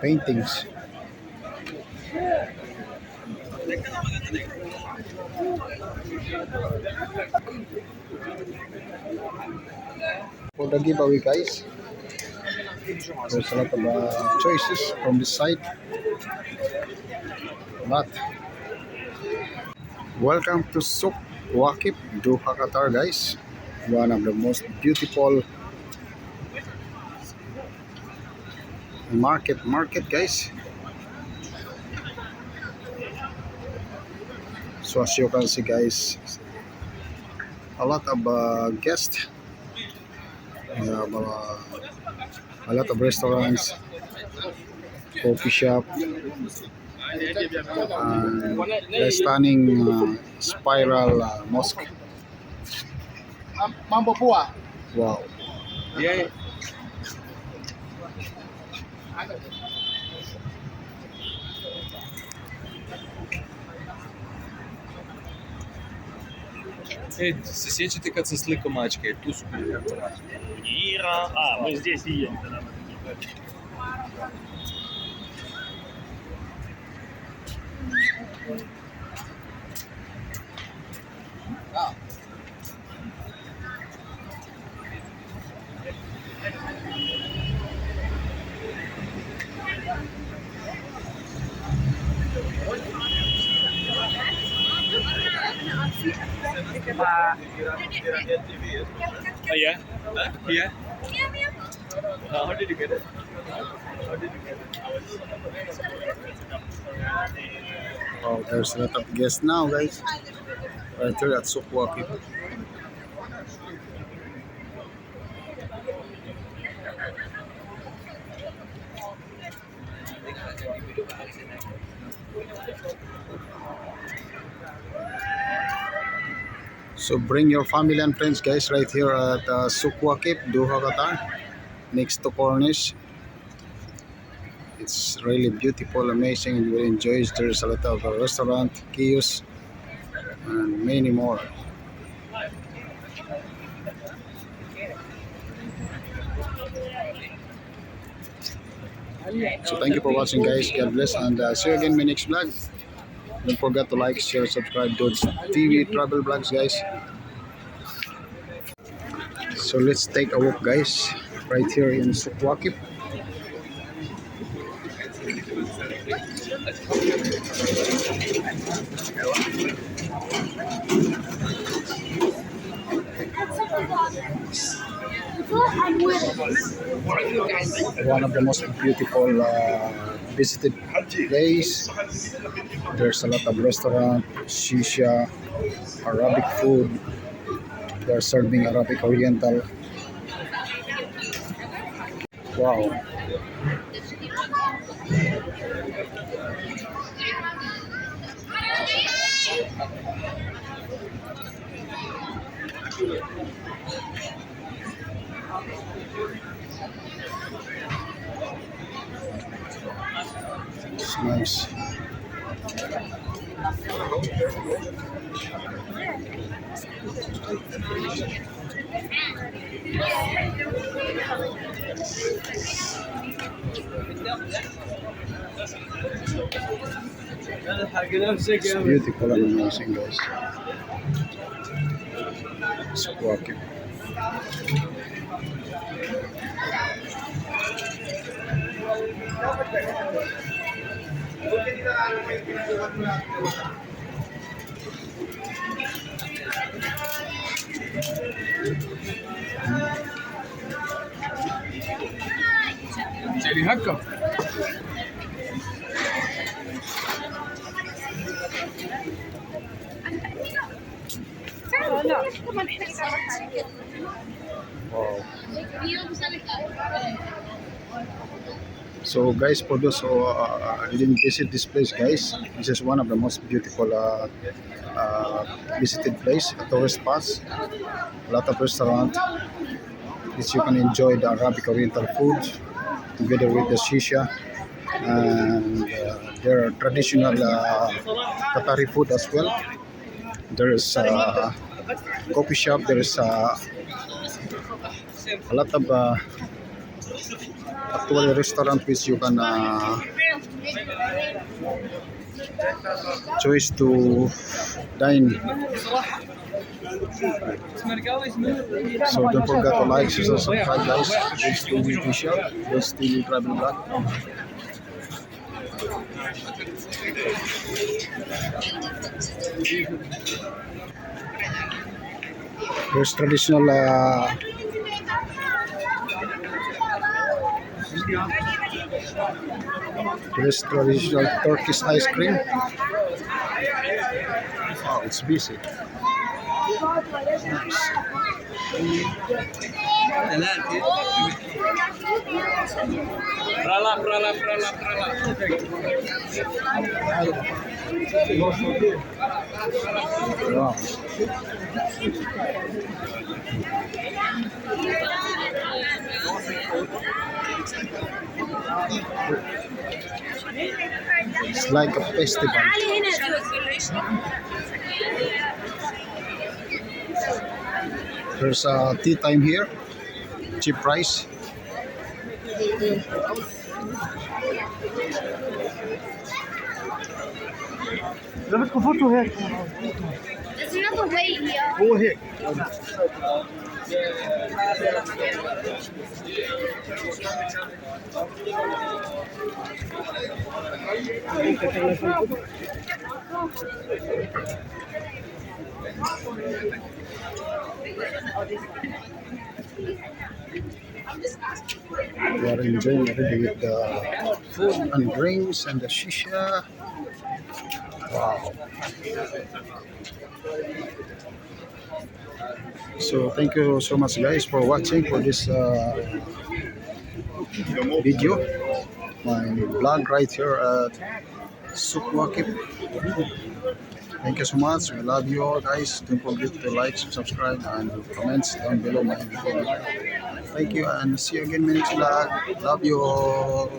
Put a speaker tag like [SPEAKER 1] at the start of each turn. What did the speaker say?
[SPEAKER 1] paintings. For the giveaway, guys, there's a lot of choices from this side. But welcome to SOUQ WAQIF, DOHA, Qatar, guys. One of the most beautiful market, guys. So as you can see, guys, a lot of guests. We have a lot of restaurants, coffee shop, and the stunning spiral mosque.
[SPEAKER 2] Mambo poa.
[SPEAKER 1] Wow.
[SPEAKER 2] Yeah.
[SPEAKER 3] Сосечете как со слыка мачкой, тусу.
[SPEAKER 4] Ира, мы здесь и едем.
[SPEAKER 3] Yeah? Yeah? How did you get it?
[SPEAKER 1] Wow, there's a lot of guests now, guys. Right here at SOUQ WAQIF. So bring your family and friends, guys, right here at SOUQ WAQIF, Doha, Qatar, next to Cornish. It's really beautiful, amazing, and you will enjoy it. There's a lot of restaurant, kiosks, and many more. So thank you for watching, guys. God bless, and see you again in my next vlog. Don't forget to like, share, subscribe to TV travel vlogs, guys. So let's take a walk, guys, right here in SOUQ WAQIF. One of the most beautiful visited place. There's a lot of restaurant, shisha, Arabic food. They're serving Arabic Oriental. Wow. It's nice. It's beautiful and amazing, guys. It's walking.
[SPEAKER 3] Jadi hakka.
[SPEAKER 1] Wow. So guys, for those who didn't visit this place, guys, this is one of the most beautiful visited place, a tourist spots. A lot of restaurant. Which you can enjoy the Arabic Oriental food together with the shisha, and there are traditional Qatari food as well. There is coffee shop. There is a lot of actually restaurant which you can choice to dine. So don't forget to like, share, subscribe guys. This TV official, this TV travel vlog. There's traditional Turkish ice cream. Oh, it's busy. Wow. It's like a festival. There's a tea time here, cheap price.
[SPEAKER 2] There's another way here.
[SPEAKER 1] Go ahead. We are enjoying already with the food and drinks and the shisha. Wow. So thank you so much guys for watching for this video. My vlog right here at SOUQ WAQIF. Thank you so much. We love you all guys. Don't forget to like, subscribe and comments down below my video. Thank you and see you again in my next vlog. Love you all.